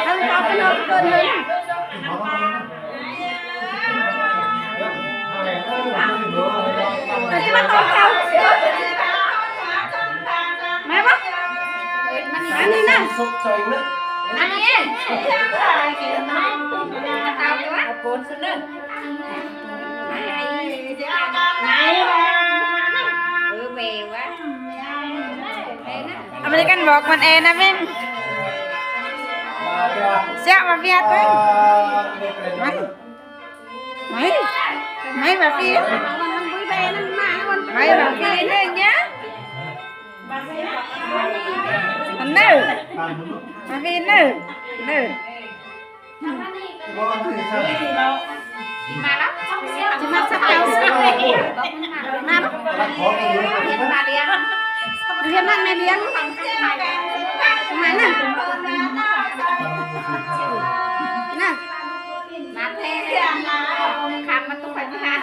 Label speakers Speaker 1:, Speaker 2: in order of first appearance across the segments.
Speaker 1: ăn cao cái nồi cơm hơn cái bắt con cao mẹ bắt ăn đi nè ăn đi tao quá cuốn xuống lên này về quá Americanบอกมันเองนะแม่เจ้ามาเฟียตัวไม่มาเฟียไม่มาเฟียเนี่ยเนี้ยอันนู้มาเฟียนู้มาแล้วจะมาสักเท่าไหร่มาเรียนนั่นไม่เรียนมาน่ะน่ะมาเทคำมันต้องไปที่ห้า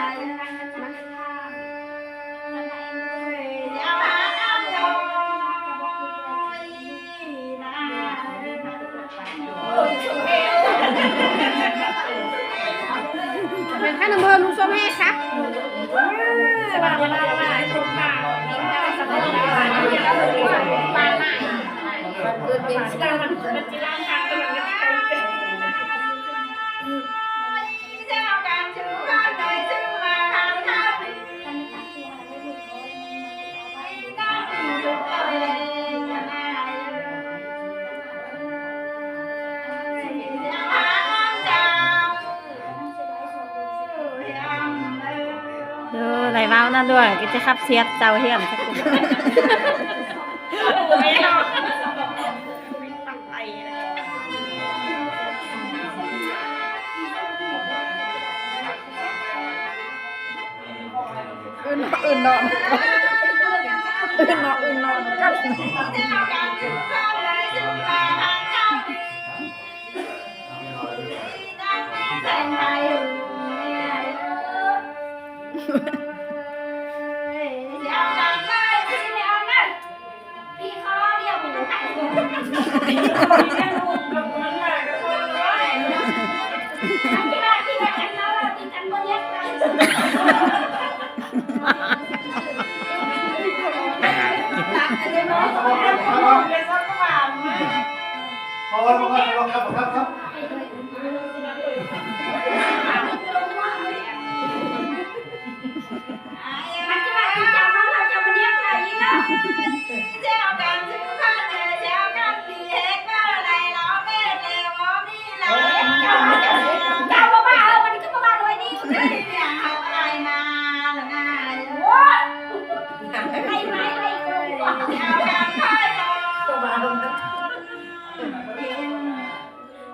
Speaker 1: เป็นข้าหนึ่งเบอร์ลุงส้มให้ครับสบายสบายถูกป่ะสบายสบายป่าใหม่เกิดเป็นสาวมันจีร่างทางกำลังจะไปเจ้าการชื่อข้าในชื่อมาทางข้าไหลเมานั่นด้วยก็จะขับเสียดเจ้าเฮียนสักคนอื่นนอนกัน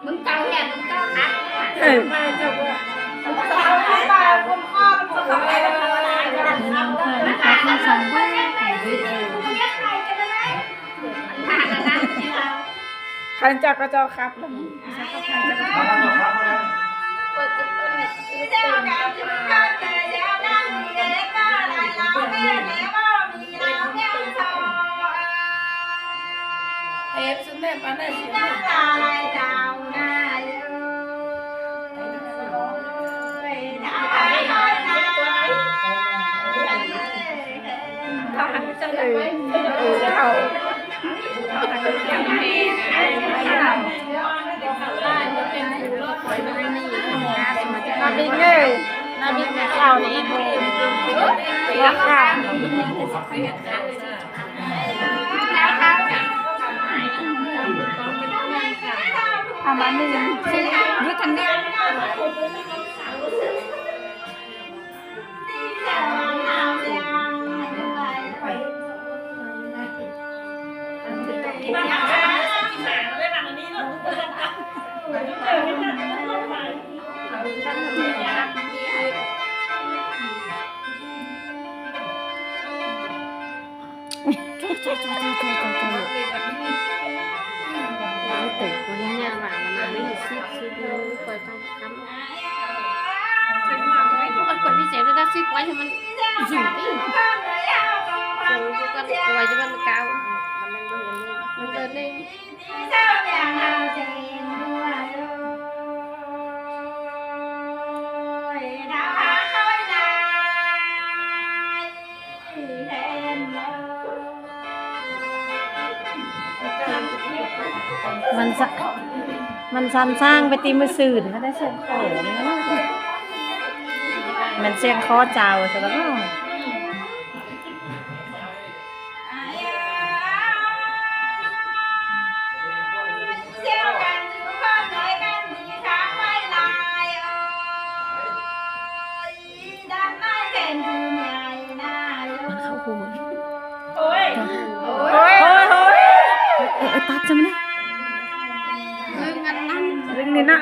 Speaker 1: มึงเจ้าแห่มึงเจ้าฮักมาเจ้าว่าคนข้อมันทำอะไรกันนะคะที่สองว่าขันจักรเจ้าครับเปิดเจ้าการจุดกันเลยเจ้าการมีเล็กก็อะไรเราไม่แล้วก็มีเราเนี่ยชอบเอฟสุดเด็ดปันเลยสิน้ำตาไหลดาวหน้าเขาหันไปจังเลยเขาหันไปจังเลยนาบินเลยนาบินข่าวนี่ว่าข่าวทำมาหนึ่งยุทธเนียคนพิเศษได้ซื้อไว้ให้มันอยู่ที่ซื้อก็ไว้จะมันเก่ามันเลย นหนึ่ง
Speaker 2: มันสะมันซันสร้างไปตีมือสื่นก็ได้เสียงโขงมันเสียงคอเจ้าซะแล้วก็มันเข้าหูโอ้ยตัดจะมัน
Speaker 1: เรื่องงานนั่น
Speaker 2: เรื่องนี้นะ